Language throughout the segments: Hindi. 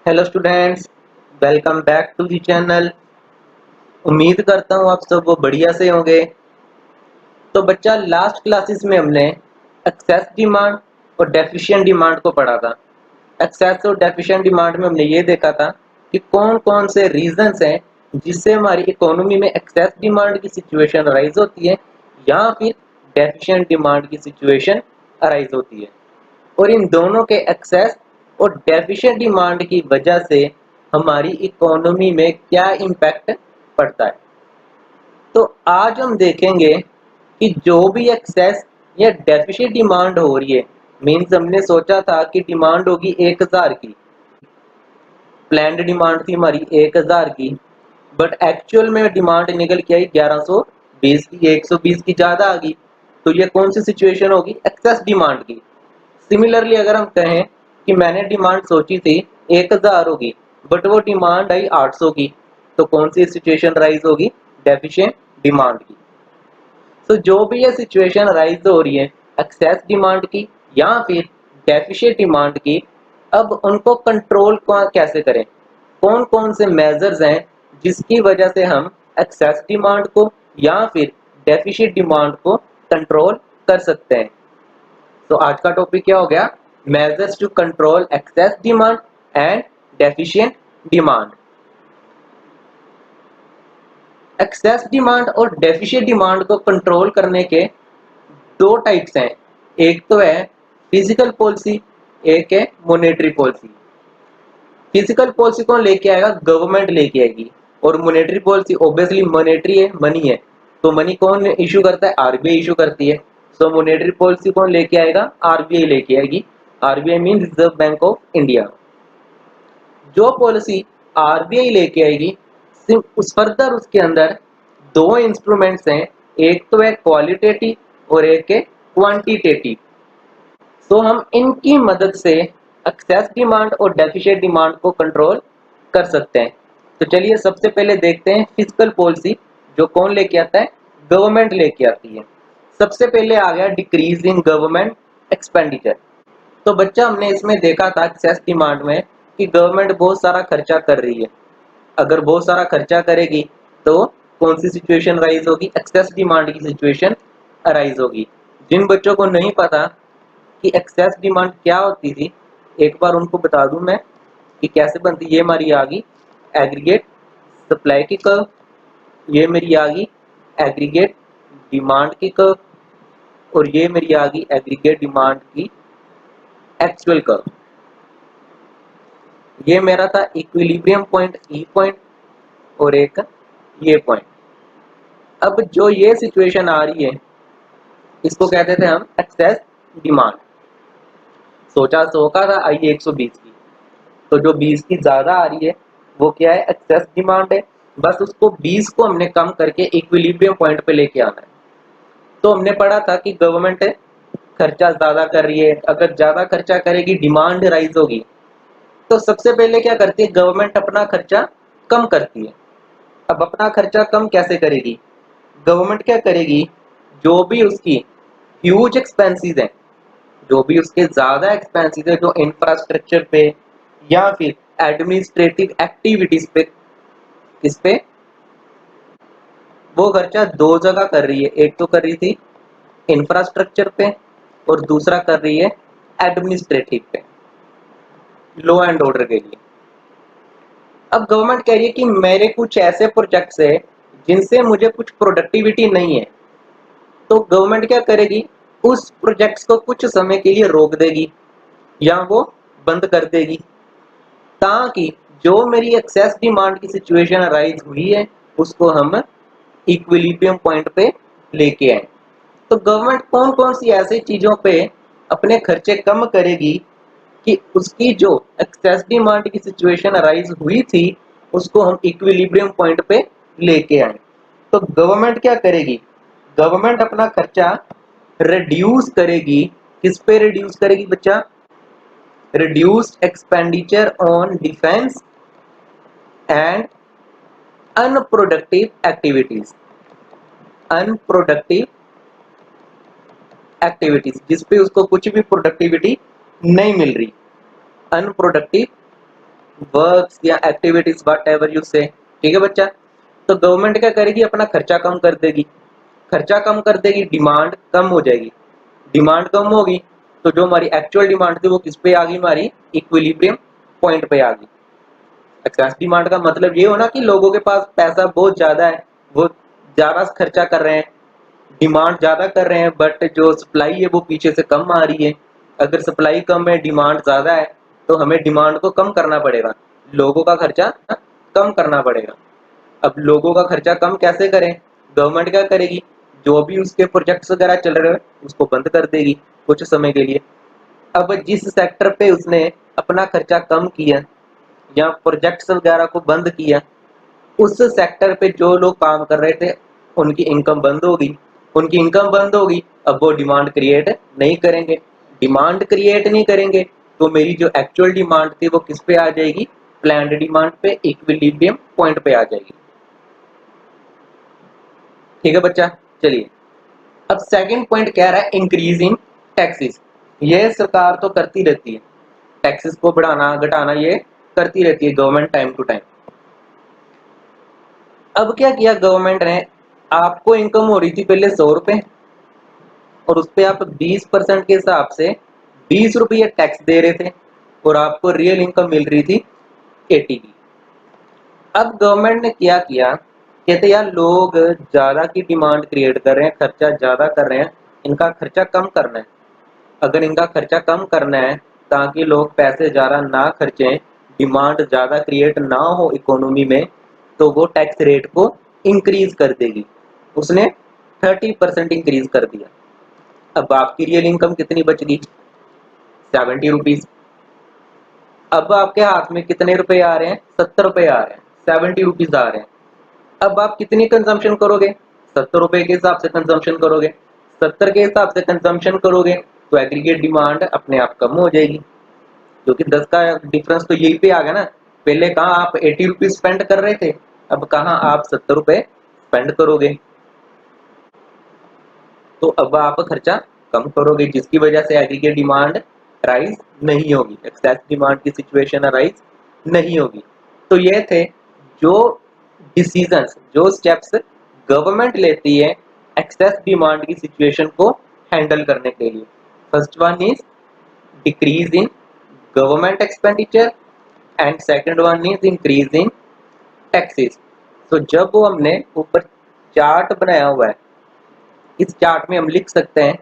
Hello students, welcome back to the channel. उम्मीद करता हूँ आप सब वो बढ़िया से होंगे। तो बच्चा, लास्ट क्लासेस में हमने एक्सेस डिमांड और डेफिशिएंट डिमांड को पढ़ा था। एक्सेस और डेफिशिएंट डिमांड में हमने ये देखा था कि कौन कौन से रीजंस हैं जिससे हमारी इकोनॉमी में एक्सेस डिमांड की सिचुएशन अराइज होती है या फिर डेफिशिएंट डिमांड की सिचुएशन अराइज होती है, और इन दोनों के एक्सेस और डेफिशिएंट डिमांड की वजह से हमारी इकोनॉमी में क्या इम्पैक्ट पड़ता है। तो आज हम देखेंगे कि जो भी एक्सेस या डेफिशिएंट डिमांड हो रही है, मीन्स हमने सोचा था कि डिमांड होगी 1000 की, प्लान्ड डिमांड थी हमारी 1000 की, बट एक्चुअल में डिमांड निकल के आई 1120 की, 120 की ज़्यादा आ गई। तो ये कौन सी सिचुएशन होगी? एक्सेस डिमांड की। सिमिलरली अगर हम कहें कि मैंने डिमांड सोची थी 1000 होगी, बट वो डिमांड आई 800 की, तो कौन सी सिचुएशन राइज होगी? डेफिशिएंट डिमांड की। तो जो भी ये सिचुएशन राइज हो रही है एक्सेस डिमांड की या फिर डेफिशिएंट डिमांड की, अब उनको कंट्रोल कैसे करें? कौन कौन से मेजर्स हैं जिसकी वजह से हम एक्सेस डिमांड को या फिर डेफिशिएंट डिमांड को कंट्रोल कर सकते हैं? तो आज का टॉपिक क्या हो गया? Measures to control excess demand and deficient demand. Excess demand और डेफिशिएंट डिमांड को कंट्रोल करने के दो टाइप्स हैं। एक तो है फिजिकल पॉलिसी, एक है मॉनेटरी पॉलिसी। फिजिकल पॉलिसी कौन लेके आएगा? गवर्नमेंट लेके आएगी। और मॉनेटरी पॉलिसी ऑब्वियसली मॉनेटरी है, मनी है, तो मनी कौन इशू करता है? आरबीआई इशू करती है। सो मॉनेटरी पॉलिसी कौन लेके आएगा? आरबीआई लेके आएगी। RBI mean reserve bank of India. जो पॉलिसी आरबीआई लेके आएगी, उस फर्दर उसके अंदर दो इंस्ट्रूमेंट्स हैं, एक तो है क्वालिटेटिव और एक है क्वांटिटेटिव। तो हम इनकी मदद से एक्सेस डिमांड और डेफिशिएंट डिमांड को कंट्रोल कर सकते हैं। तो चलिए सबसे पहले देखते हैं फिजिकल पॉलिसी, जो कौन लेके आता है? गवर्नमेंट लेके आती है। सबसे पहले आ गया डिक्रीज इन गवर्नमेंट एक्सपेंडिचर। तो बच्चा, हमने इसमें देखा था एक्सेस डिमांड में कि गवर्नमेंट बहुत सारा खर्चा कर रही है। अगर बहुत सारा खर्चा करेगी तो कौन सी सिचुएशन राइज होगी? एक्सेस डिमांड की सिचुएशन अराइज होगी। जिन बच्चों को नहीं पता कि एक्सेस डिमांड क्या होती थी, एक बार उनको बता दूं मैं कि कैसे बनती। ये हमारी आ गई एग्रीगेट सप्लाई की कर्व, ये मेरी आ गई एग्रीगेट डिमांड की कर्व, और ये मेरी आ गई एग्रीगेट डिमांड की एक्चुअल कर्व। ये मेरा था इक्विलिब्रियम पॉइंट, ई पॉइंट, और एक ये पॉइंट। अब जो ये सिचुएशन आ रही है, इसको कहते थे हम एक्सेस डिमांड। सोचा 100 का था, आई 120 की, तो जो 20 की ज्यादा आ रही है वो क्या है? एक्सेस डिमांड है। बस उसको 20 को हमने कम करके इक्विलिब्रियम पॉइंट पे लेके आना है। तो हमने पढ़ा था कि गवर्नमेंट खर्चा ज्यादा कर रही है, अगर ज्यादा खर्चा करेगी डिमांड राइज होगी। तो सबसे पहले क्या करती है गवर्नमेंट? अपना खर्चा कम करती है। अब अपना खर्चा कम कैसे करेगी? गवर्नमेंट क्या करेगी? जो भी उसकी ह्यूज एक्सपेंसेस हैं, जो भी उसके ज्यादा एक्सपेंसेस है, जो इंफ्रास्ट्रक्चर पे या फिर एडमिनिस्ट्रेटिव एक्टिविटीज पे, इस पे वो खर्चा दो जगह कर रही है। एक तो कर रही थी इंफ्रास्ट्रक्चर पे और दूसरा कर रही है एडमिनिस्ट्रेटिव पे, लॉ एंड ऑर्डर के लिए। अब गवर्नमेंट कह रही है कि मेरे कुछ ऐसे प्रोजेक्ट्स है जिनसे मुझे कुछ प्रोडक्टिविटी नहीं है, तो गवर्नमेंट क्या करेगी? उस प्रोजेक्ट्स को कुछ समय के लिए रोक देगी या वो बंद कर देगी, ताकि जो मेरी एक्सेस डिमांड की सिचुएशन राइज हुई है उसको हम इक्विलिब्रियम पॉइंट पे लेके आए। तो गवर्नमेंट कौन कौन सी ऐसी चीजों पे अपने खर्चे कम करेगी कि उसकी जो एक्सेस डिमांड की सिचुएशन राइज हुई थी उसको हम इक्विलिब्रियम पॉइंट पे लेके आए? तो गवर्नमेंट क्या करेगी? गवर्नमेंट अपना खर्चा रिड्यूस करेगी। किस पे रिड्यूस करेगी बच्चा? reduced expenditure on defense and unproductive activities। Unproductive activities जिसपे उसको कुछ भी प्रोडक्टिविटी नहीं मिल रही, अनप्रोडक्टिव वर्क्स या एक्टिविटीज वट एवर यू से। ठीक है बच्चा। तो गवर्नमेंट क्या करेगी, अपना खर्चा कम कर देगी। खर्चा कम कर देगी, डिमांड कम हो जाएगी। डिमांड कम होगी तो जो हमारी एक्चुअल डिमांड थी वो किस पे आ गई, हमारी इक्विलिब्रियम पॉइंट पे आ गई। एक्सेस डिमांड का मतलब ये हो ना कि लोगों के पास पैसा बहुत ज्यादा है, वो ज्यादा खर्चा कर रहे हैं, डिमांड ज्यादा कर रहे हैं, बट जो सप्लाई है वो पीछे से कम आ रही है। अगर सप्लाई कम है, डिमांड ज्यादा है, तो हमें डिमांड को कम करना पड़ेगा, लोगों का खर्चा कम करना पड़ेगा। अब लोगों का खर्चा कम कैसे करें, गवर्नमेंट क्या करेगी, जो भी उसके प्रोजेक्ट्स वगैरह चल रहे हैं उसको बंद कर देगी कुछ समय के लिए। अब जिस सेक्टर पे उसने अपना खर्चा कम किया या प्रोजेक्ट्स वगैरह को बंद किया, उस सेक्टर पे जो लोग काम कर रहे थे उनकी इनकम बंद होगी। उनकी इनकम बंद होगी, अब वो डिमांड क्रिएट नहीं करेंगे। डिमांड क्रिएट नहीं करेंगे तो मेरी जो एक्चुअल डिमांड थी वो किस पे आ जाएगी, प्लान्ड डिमांड पे, इक्विलिब्रियम पॉइंट पे आ जाएगी। ठीक है बच्चा। चलिए अब सेकंड पॉइंट कह रहा है इंक्रीज इन टैक्सेस। ये सरकार तो करती रहती है, टैक्सेस को बढ़ाना घटाना ये करती रहती है गवर्नमेंट टाइम टू टाइम। अब क्या किया गवर्नमेंट ने, आपको इनकम हो रही थी पहले 100 रुपए, और उस पर आप 20% के हिसाब से 20 रुपये टैक्स दे रहे थे, और आपको रियल इनकम मिल रही थी 80 की। अब गवर्नमेंट ने क्या किया, कहते यार लोग ज्यादा की डिमांड क्रिएट कर रहे हैं, खर्चा ज्यादा कर रहे हैं, इनका खर्चा कम करना है। अगर इनका खर्चा कम करना है ताकि लोग पैसे ज्यादा ना खर्चें, डिमांड ज्यादा क्रिएट ना हो इकोनॉमी में, तो वो टैक्स रेट को इंक्रीज कर देगी। उसने 30% इंक्रीज कर दिया। अब आपकी रियल इनकम कितनी बच गई, 70 रुपीज। अब आपके हाथ में कितने रुपए आ रहे हैं, 70 रुपए आ रहे हैं, 70 रुपीज आ रहे हैं। अब आप कितनी कंजम्पशन करोगे, 70 रुपए के हिसाब से कंजम्पशन करोगे। 70 के हिसाब से कंजम्पशन करोगे तो एग्रीगेट डिमांड अपने आप कम हो जाएगी, क्योंकि 10 का डिफरेंस तो यही पे आ गया ना। पहले कहाँ आप 80 रुपीज स्पेंड कर रहे थे, अब कहाँ आप 70 रुपए स्पेंड करोगे, तो अब आप खर्चा कम करोगे, जिसकी वजह से एग्रीगेट डिमांड राइज नहीं होगी, एक्सेस डिमांड की सिचुएशन राइज नहीं होगी। तो ये थे जो डिसीजंस, जो स्टेप्स गवर्नमेंट लेती है एक्सेस डिमांड की सिचुएशन को हैंडल करने के लिए। First one is decrease in government expenditure and second one is increase in taxes. तो जब वो हमने ऊपर चार्ट बनाया हुआ है, इस चार्ट में हम लिख सकते हैं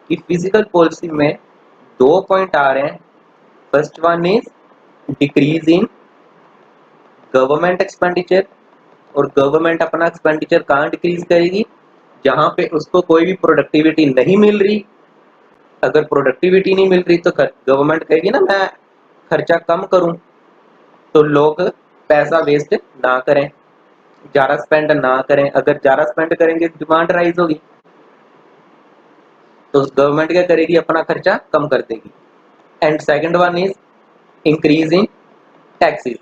कि फिजिकल पॉलिसी में 2 पॉइंट आ रहे हैं। First one is decrease in government expenditure, और गवर्नमेंट अपना एक्सपेंडिचर कहाँ डिक्रीज करेगी, जहां पे उसको कोई भी प्रोडक्टिविटी नहीं मिल रही। अगर प्रोडक्टिविटी नहीं मिल रही तो गवर्नमेंट कहेगी ना मैं खर्चा कम करूं, तो लोग पैसा वेस्ट ना करें, ज्यादा स्पेंड ना करें। अगर ज्यादा स्पेंड करेंगे डिमांड राइज होगी, तो गवर्नमेंट क्या करेगी, अपना खर्चा कम कर देगी। And second one is increase in taxes.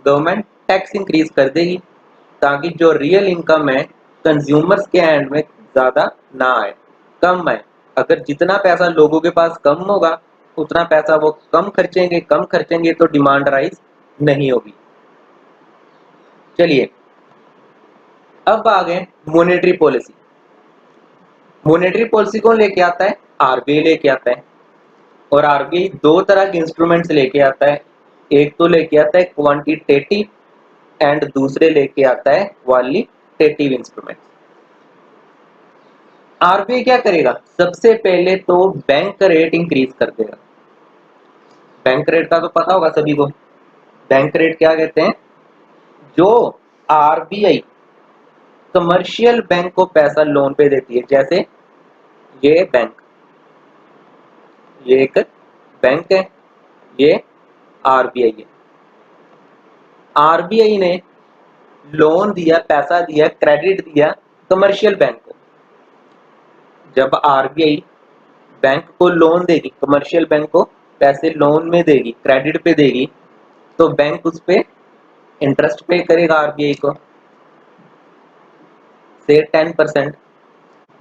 Government tax increase कर देगी ताकि जो रियल इनकम है कंज्यूमर्स के एंड में ज्यादा ना आए, कम आए। अगर जितना पैसा लोगों के पास कम होगा उतना पैसा वो कम खर्चेंगे, कम खर्चेंगे तो डिमांड राइज नहीं होगी। चलिए अब आ गए मॉनेटरी पॉलिसी। मॉनेटरी पॉलिसी कौन लेके आता है, आरबीआई लेके आता है। और आरबीआई दो तरह के इंस्ट्रूमेंट्स लेके आता है, एक तो लेके आता है क्वांटिटेटिव एंड दूसरे लेके आता है क्वालिटेटिव इंस्ट्रूमेंट। आरबीआई क्या करेगा, सबसे पहले तो बैंक रेट इंक्रीज कर देगा। बैंक रेट का तो पता होगा सभी को, बैंक रेट क्या कहते हैं, जो आरबीआई कमर्शियल बैंक को पैसा लोन पे देती है। जैसे ये बैंक, ये एक बैंक है, ये आरबीआई है। आरबीआई ने लोन दिया, पैसा दिया, क्रेडिट दिया कमर्शियल बैंक को। जब आरबीआई बैंक को लोन देगी, कमर्शियल बैंक को पैसे लोन में देगी, क्रेडिट पे देगी, तो बैंक उस पे इंटरेस्ट पे करेगा आरबीआई को, से 10%।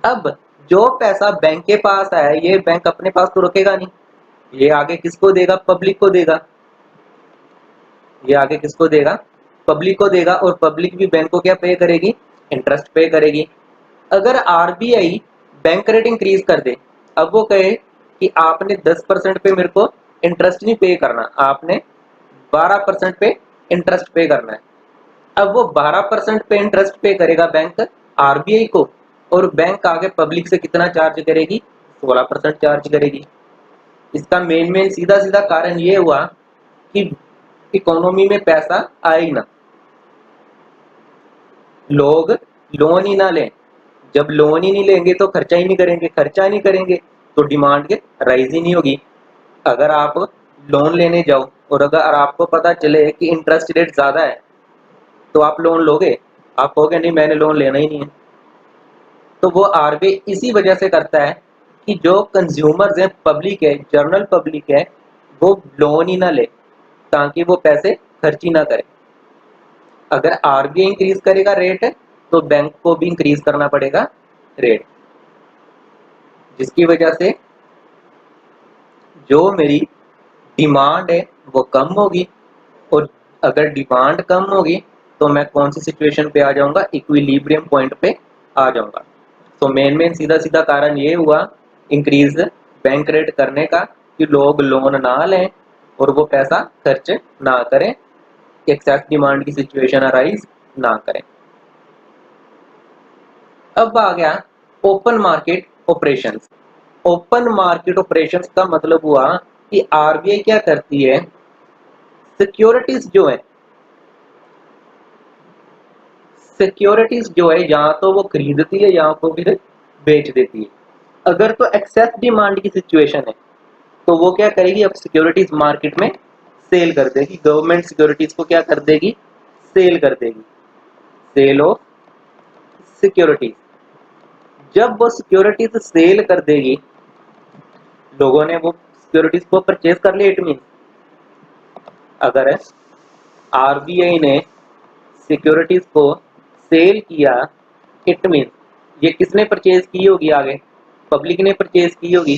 अब जो पैसा बैंक के पास आया ये बैंक अपने पास तो रखेगा नहीं, ये आगे किसको देगा, पब्लिक को देगा। ये आगे किसको देगा? पब्लिक को देगा, और पब्लिक भी बैंक को क्या पे करेगी? इंटरेस्ट पे करेगी। अगर आरबीआई बैंक रेट इंक्रीज कर दे, अब वो कहे कि आपने 10% पे मेरे को इंटरेस्ट नहीं पे करना, आपने 12% पे इंटरेस्ट पे करना है। अब वो 12% पे इंटरेस्ट पे करेगा बैंक आरबीआई को, और बैंक आगे पब्लिक से कितना चार्ज करेगी? 16% चार्ज करेगी। इसका मेन मेन सीधा सीधा कारण ये हुआ कि इकोनॉमी में पैसा आए ही ना, लोग लोन ही ना लें। जब लोन ही नहीं लेंगे तो खर्चा ही नहीं करेंगे, खर्चा नहीं करेंगे तो डिमांड के राइज ही नहीं होगी। अगर आप लोन लेने जाओ और अगर आपको पता चले कि इंटरेस्ट रेट ज़्यादा है, तो आप लोन लोगे? आप कहोगे नहीं, मैंने लोन लेना ही नहीं है। तो वो आरबीआई इसी वजह से करता है कि जो कंज्यूमर्स हैं, पब्लिक है, जनरल पब्लिक है, वो लोन ही ना ले, ताकि वो पैसे खर्च ही ना करे। अगर आरबीआई इंक्रीज करेगा रेट, तो बैंक को भी इंक्रीज करना पड़ेगा रेट, जिसकी वजह से जो मेरी डिमांड है वो कम होगी। और अगर डिमांड कम होगी तो मैं कौन सी सिचुएशन पे आ जाऊंगा? इक्विलिब्रियम पॉइंट पे आ जाऊंगा। तो मेन मेन सीधा सीधा कारण ये हुआ इंक्रीज बैंक रेट करने का, कि लोग लोन ना लें और वो पैसा खर्च ना करें, एक्सेस डिमांड की सिचुएशन अराइज ना करें। अब आ गया open market operations. Open market operations का मतलब हुआ कि आरबीआई क्या करती है, सिक्योरिटीज जो है, सिक्योरिटीज जो है या तो वो खरीदती है या तो फिर बेच देती है। अगर तो एक्सेस डिमांड की सिचुएशन है, तो वो क्या करेगी? अब सिक्योरिटीज मार्केट में सेल कर देगी, गवर्नमेंट सिक्योरिटीज को क्या कर देगी? सेल कर देगी, सेल ऑफ सिक्योरिटीज। जब वो सिक्योरिटीज सेल कर देगी, लोगों ने वो सिक्योरिटीज को परचेज कर लिया, इट मीन अगर आरबीआई ने सिक्योरिटीज को सेल किया, इट मीन ये किसने परचेज की होगी? आगे पब्लिक ने परचेज की होगी।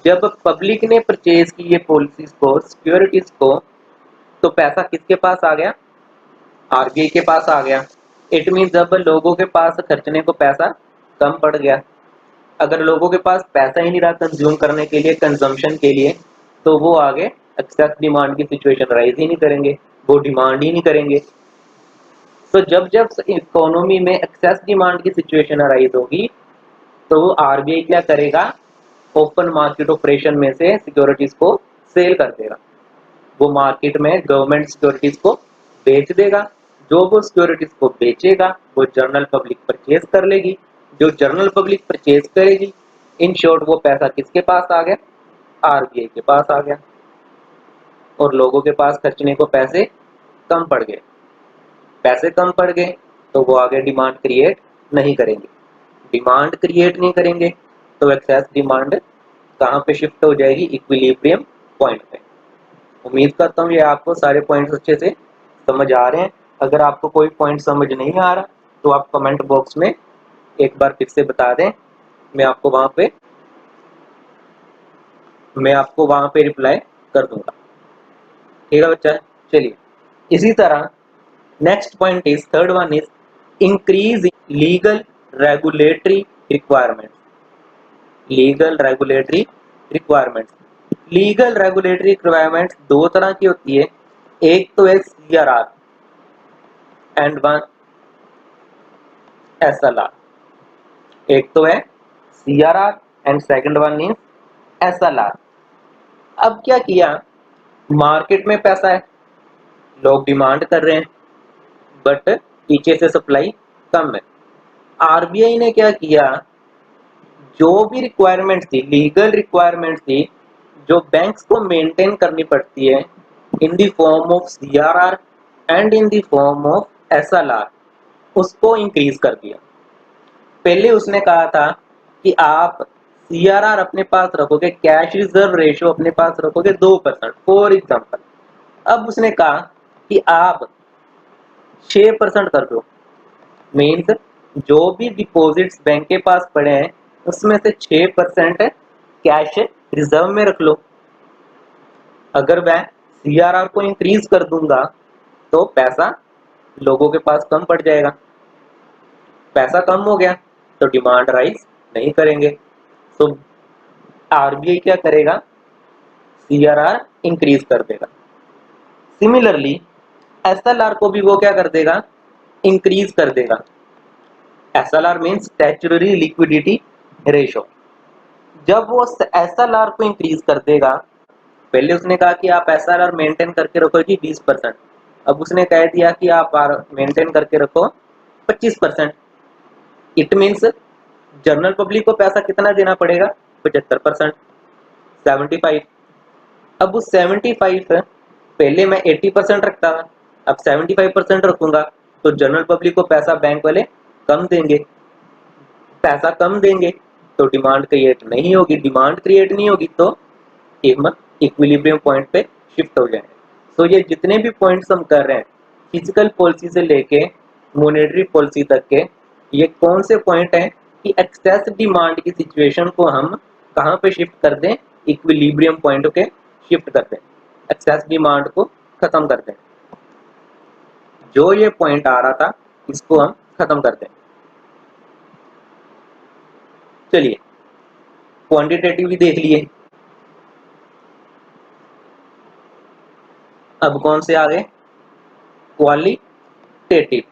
जब पब्लिक ने परचेज की ये पॉलिसीज को, सिक्योरिटीज को, तो पैसा किसके पास आ गया? आरबीआई के पास आ गया। इट मीन जब लोगों के पास खर्चने को पैसा कम पड़ गया, अगर लोगों के पास पैसा ही नहीं रहा कंज्यूम करने के लिए, कंजम्पशन के लिए, तो वो आगे एक्सेस डिमांड की सिचुएशन राइज ही नहीं करेंगे, वो डिमांड ही नहीं करेंगे। तो जब जब इकोनॉमी में एक्सेस डिमांड की सिचुएशन अराइज होगी, तो आरबीआई क्या करेगा? ओपन मार्केट ऑपरेशन में से सिक्योरिटीज को सेल कर देगा। वो मार्केट में गवर्नमेंट सिक्योरिटीज को बेच देगा। जो वो सिक्योरिटीज को बेचेगा वो जनरल पब्लिक परचेज कर लेगी। जो जनरल पब्लिक परचेज करेगी, इन शॉर्ट वो पैसा किसके पास आ गया? आरबीआई के पास आ गया, और लोगों के पास खर्चने को पैसे कम पड़ गए। पैसे कम पड़ गए तो वो आगे डिमांड क्रिएट नहीं करेंगे। डिमांड क्रिएट नहीं करेंगे तो एक्सेस डिमांड कहाँ पे शिफ्ट हो जाएगी? इक्विलिब्रियम पॉइंट पे। उम्मीद करता हूँ ये आपको सारे पॉइंट्स अच्छे से समझ आ रहे हैं। अगर आपको कोई पॉइंट समझ नहीं आ रहा तो आप कमेंट बॉक्स में एक बार फिर से बता दें, मैं आपको वहाँ पे रिप्लाई कर दूंगा। ठीक है बच्चा, चलिए। इसी तरह next point is, third one is increase legal regulatory requirement. Legal regulatory requirements, legal regulatory requirements दो तरह की होती है। एक तो है सीआरआर एंड वन एसएलआर। एक तो है CRR and second one is SLR. अब क्या किया, मार्केट में पैसा है, लोग डिमांड कर रहे हैं, बट पीछे से सप्लाई कम है। आरबीआई ने क्या किया, जो भी रिक्वायरमेंट थी, लीगल रिक्वायरमेंट थी, जो बैंक्स को मेंटेन करनी पड़ती है in the form of CRR and in the form of SLR, उसको इंक्रीज कर दिया। पहले उसने कहा था कि आप सीआरआर अपने पास रखोगे, कैश रिजर्व रेशियो अपने पास रखोगे 2%, फॉर एग्जांपल। अब उसने कहा कि आप 6% कर दो। मीन्स जो भी डिपॉजिट्स बैंक के पास पड़े हैं उसमें से 6% कैश रिजर्व में रख लो। अगर मैं सीआरआर को इंक्रीज कर दूंगा तो पैसा लोगों के पास कम पड़ जाएगा। पैसा कम हो गया तो डिमांड राइज नहीं करेंगे, तो आरबीआई क्या करेगा, सीआरआर इंक्रीज कर देगा। सिमिलरली एसएलआर को भी वो क्या कर देगा, इंक्रीज कर देगा। SLR means statutory liquidity ratio. जब वो एसएलआर को इंक्रीज कर देगा, पहले उसने कहा कि आप एसएलआर मेंटेन करके रखो जी 20%, अब उसने कह दिया कि आप मेंटेन करके रखो 25%। इट मीन्स जनरल पब्लिक को पैसा कितना देना पड़ेगा, 75%, 75। अब उस 75 पहले मैं 80% रखता था, अब 75% रखूंगा, तो जनरल पब्लिक को पैसा बैंक वाले कम देंगे। पैसा कम देंगे तो डिमांड क्रिएट नहीं होगी, डिमांड क्रिएट नहीं होगी तो कीमत इक्विलिब्रियम पॉइंट पे शिफ्ट हो जाएगा। तो ये जितने भी पॉइंट्स हम कर रहे हैं, फिजिकल पॉलिसी से लेके मॉनेटरी पॉलिसी तक के, ये कौन से पॉइंट हैं कि एक्सेस डिमांड की सिचुएशन को हम कहाँ पे शिफ्ट कर दें, इक्विलिब्रियम पॉइंट के शिफ्ट कर दें, एक्सेस डिमांड को खत्म कर दें। जो ये पॉइंट आ रहा था इसको हम खत्म कर दें। चलिए क्वांटिटेटिव भी देख लिए, अब कौन से आ गए, क्वालिटेटिव।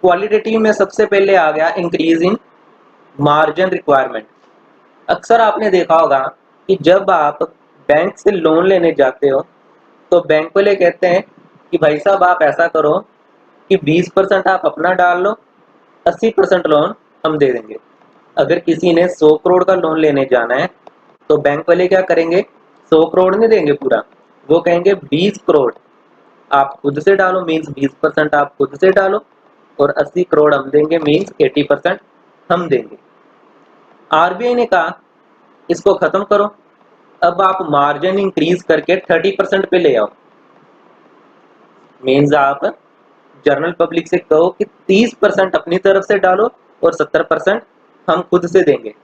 क्वालिटेटिव में सबसे पहले आ गया इंक्रीज इन मार्जिन रिक्वायरमेंट। अक्सर आपने देखा होगा कि जब आप बैंक से लोन लेने जाते हो तो बैंक वाले कहते हैं कि भाई साहब आप ऐसा करो कि 20% आप अपना डाल लो, 80% लोन हम दे देंगे। अगर किसी ने 100 करोड़ का लोन लेने जाना है तो बैंक वाले क्या करेंगे, 100 करोड़ नहीं देंगे पूरा, वो कहेंगे 20 करोड़ आप खुद से डालो, मीन्स 20% आप खुद से डालो, और 80 करोड़ हम देंगे, मीन्स 80% हम देंगे। आरबीआई ने कहा इसको खत्म करो, अब आप मार्जिन इंक्रीज करके 30% पे ले आओ। मीन्स आप जनरल पब्लिक से कहो कि 30% अपनी तरफ से डालो और 70% हम खुद से देंगे।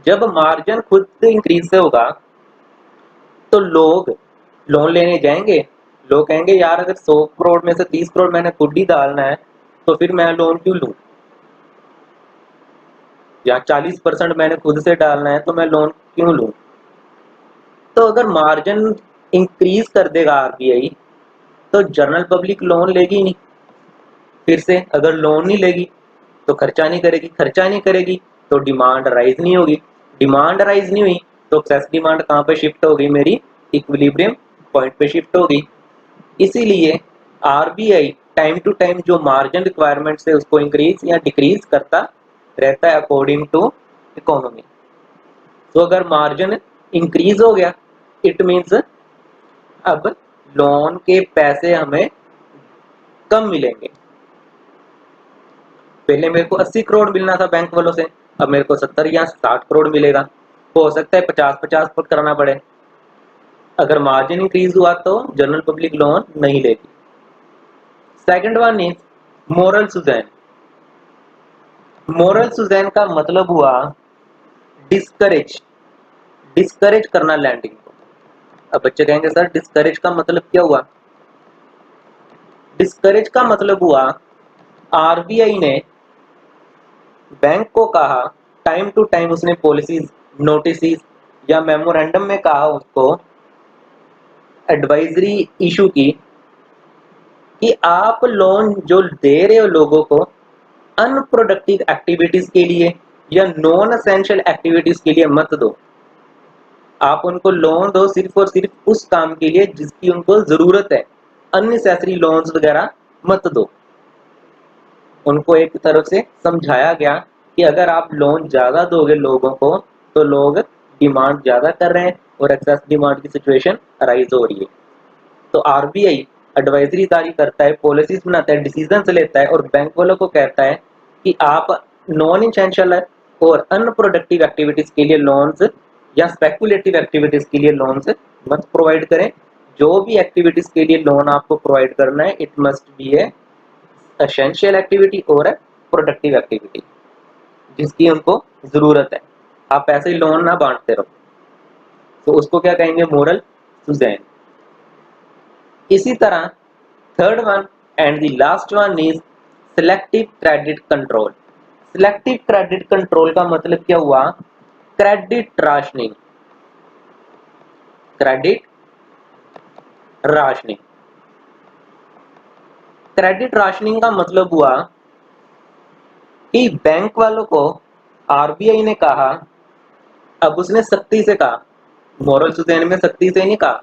जब मार्जिन खुद से इंक्रीज से होगा तो लोग लोन लेने जाएंगे, लोग कहेंगे यार अगर 100 करोड़ में से 30 करोड़ मैंने खुद ही डालना है तो फिर मैं लोन क्यों लूं, या 40% मैंने खुद से डालना है तो मैं लोन क्यों लूं। तो अगर मार्जिन इंक्रीज कर देगा आरबीआई तो जनरल पब्लिक लोन लेगी नहीं, फिर से अगर लोन नहीं लेगी तो खर्चा नहीं करेगी, खर्चा नहीं करेगी तो डिमांड राइज नहीं होगी, डिमांड राइज नहीं हुई तो एक्सेस डिमांड कहाँ पे शिफ्ट होगी, मेरी इक्विलिब्रियम पॉइंट पे शिफ्ट होगी। इसीलिए आरबीआई टाइम टू टाइम जो मार्जिन रिक्वायरमेंट्स है उसको इंक्रीज या डिक्रीज करता रहता है अकॉर्डिंग टू इकोनॉमी। तो अगर मार्जिन इंक्रीज हो गया इट मीन्स अब लोन के पैसे हमें कम मिलेंगे। पहले मेरे को 80 करोड़ मिलना था बैंक वालों से, अब मेरे को 70 या 60 करोड़ मिलेगा, हो सकता है 50-50 फुट करना पड़े। अगर मार्जिन इंक्रीज हुआ तो जनरल पब्लिक लोन नहीं लेगी। Second one is moral suasion. Moral suasion का मतलब हुआ डिस्करेज, डिस्करेज करना लैंडिंग को। अब बच्चे कहेंगे सर डिस्करेज का मतलब क्या हुआ, डिस्करेज का मतलब हुआ आरबीआई ने बैंक को कहा, टाइम टू टाइम उसने पॉलिसीज, नोटिस या मेमोरेंडम में कहा उसको, एडवाइजरी इशू की कि आप लोन जो दे रहे हो लोगों को अनप्रोडक्टिव एक्टिविटीज के लिए या नॉन एसेंशियल एक्टिविटीज के लिए मत दो। आप उनको लोन दो सिर्फ और सिर्फ उस काम के लिए जिसकी उनको जरूरत है, अननेसेसरी लोन्स वगैरह मत दो। उनको एक तरफ से समझाया गया कि अगर आप लोन ज्यादा दोगे लोगों को तो लोग डिमांड ज्यादा कर रहे हैं और एक्सेस डिमांड की सिचुएशन अराइज हो रही है। तो आरबीआई एडवाइजरी जारी करता है, पॉलिसीज बनाता है, डिसीजन लेता है और बैंक वालों को कहता है कि आप नॉन इसेंशियल और अनप्रोडक्टिव एक्टिविटीज के लिए लोन्स या स्पेकुलेटिव एक्टिविटीज के लिए लोन्स मत प्रोवाइड करें। जो भी एक्टिविटीज के लिए लोन आपको प्रोवाइड करना है it must be A essential activity और प्रोडक्टिव एक्टिविटी जिसकी उनको जरूरत है। आप ऐसे ही लोन ना बांटते रहो, तो उसको क्या कहेंगे, मोरल सुजैन। इसी तरह third one and the last one is selective credit control. Selective credit control का मतलब क्या हुआ? Credit rationing. Credit rationing. Credit rationing का मतलब हुआ कि बैंक वालों को आरबीआई ने कहा, अब उसने सख्ती से कहा, मोरल सुजैन में सख्ती से नहीं कहा,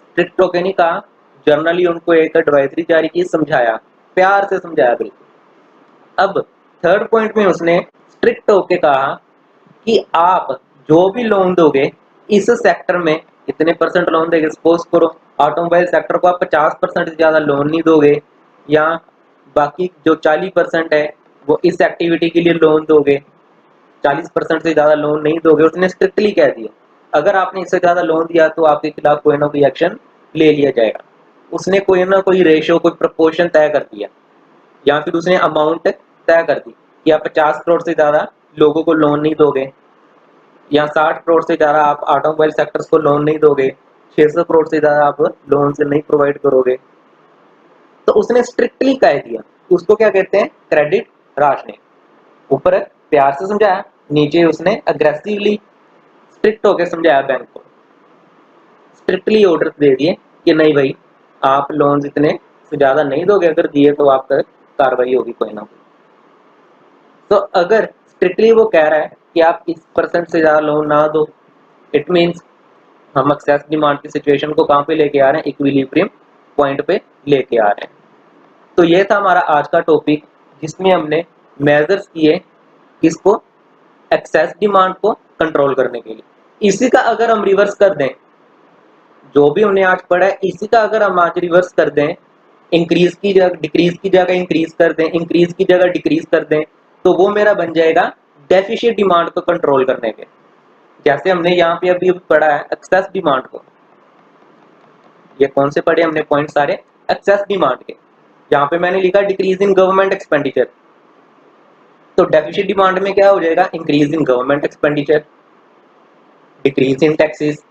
स्ट्रिक्ट होके नहीं कहा, जर्नली उनको एक एडवाइजरी जारी की, समझाया, प्यार से समझाया बिल्कुल। अब थर्ड पॉइंट में उसने स्ट्रिक्ट होके कहा कि आप जो भी लोन दोगे इस सेक्टर में कितने परसेंट लोन देंगे। सपोज करो ऑटोमोबाइल सेक्टर को आप 50% से ज़्यादा लोन नहीं दोगे, या बाकी जो 40% है वो इस एक्टिविटी के लिए लोन दोगे, 40% से ज़्यादा लोन नहीं दोगे। उसने स्ट्रिक्टली कह दिया अगर आपने इससे ज़्यादा लोन दिया तो आपके खिलाफ कोई ना कोई एक्शन ले लिया जाएगा। उसने कोई ना कोई रेशो, कोई प्रपोर्शन तय कर दिया, या फिर उसने अमाउंट तय कर दी कि आप 50 करोड़ से ज़्यादा लोगों को लोन नहीं दोगे, या 60 करोड़ से ज़्यादा आप ऑटोमोबाइल सेक्टर्स को लोन नहीं दोगे, 600 करोड़ से ज़्यादा आप लोन से नहीं प्रोवाइड करोगे। तो उसने स्ट्रिक्टली कह दिया। उसको क्या कहते हैं? Credit rationing. ऊपर प्यार से समझाया, नीचे उसने अग्रेसिवली स्ट्रिक्ट होकर समझाया बैंक को, स्ट्रिक्टली ऑर्डर दे दिए कि नहीं भाई आप लोन इतने से ज़्यादा नहीं दोगे, अगर दिए तो आप पर कार्रवाई होगी कोई ना कोई। तो अगर स्ट्रिक्टली वो कह रहा है कि आप इस परसेंट से ज़्यादा लोन ना दो, इट मीन्स हम एक्सेस डिमांड की सिचुएशन को कहाँ पे लेके आ रहे हैं? इक्विलिब्रियम पॉइंट पे लेके आ रहे हैं। तो ये था हमारा आज का टॉपिक, जिसमें हमने मेजर्स किए इसको एक्सेस डिमांड को कंट्रोल करने के लिए। इसी का अगर हम रिवर्स कर दें, जो भी हमने आज पढ़ा है इसी का अगर हम आज रिवर्स कर दें, इंक्रीज की जगह डिक्रीज की जगह इंक्रीज कर दें, इंक्रीज की जगह डिक्रीज कर दें, तो वो मेरा बन जाएगा डेफिशिएंट डिमांड को कंट्रोल करने के। जैसे हमने यहाँ पे अभी पढ़ा है एक्सेस डिमांड को, ये कौन से पढ़े हमने पॉइंट? सारे एक्सेस डिमांड के। यहाँ पे मैंने लिखा डिक्रीज इन गवर्नमेंट एक्सपेंडिचर, तो डेफिशिएंट डिमांड में क्या हो जाएगा? Increase in government expenditure, decrease in taxes.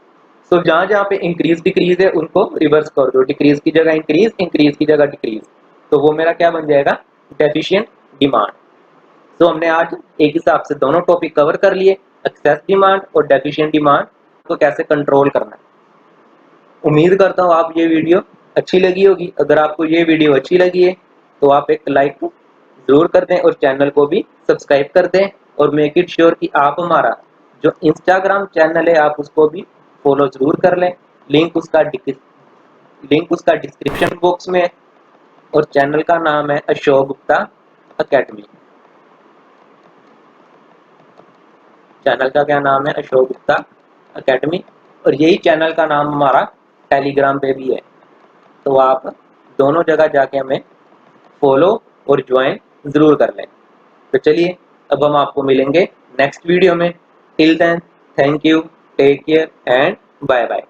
तो जहां जहां पे इंक्रीज डिक्रीज है उनको रिवर्स कर दो, डिक्रीज की जगह इंक्रीज, इंक्रीज की जगह डिक्रीज, तो वो मेरा क्या बन जाएगा? Deficient demand. तो हमने आज एक हिसाब से दोनों टॉपिक कवर कर लिए, एक्सेस डिमांड और डेफिशिएंट डिमांड को कैसे कंट्रोल करना है। उम्मीद करता हूँ आप ये वीडियो अच्छी लगी होगी। अगर आपको ये वीडियो अच्छी लगी है तो आप एक लाइक जरूर कर दें और चैनल को भी सब्सक्राइब कर दें, और मेक इट श्योर कि आप हमारा जो इंस्टाग्राम चैनल है आप उसको भी फॉलो जरूर कर लें। लिंक उसका डिस्क्रिप्शन बॉक्स में है, और चैनल का नाम है अशोक गुप्ता अकेडमी। चैनल का क्या नाम है? अशोक गुप्ता अकेडमी। और यही चैनल का नाम हमारा टेलीग्राम पे भी है, तो आप दोनों जगह जाके हमें फॉलो और ज्वाइन जरूर कर लें। तो चलिए अब हम आपको मिलेंगे नेक्स्ट वीडियो में। Till then thank you, take care and bye bye.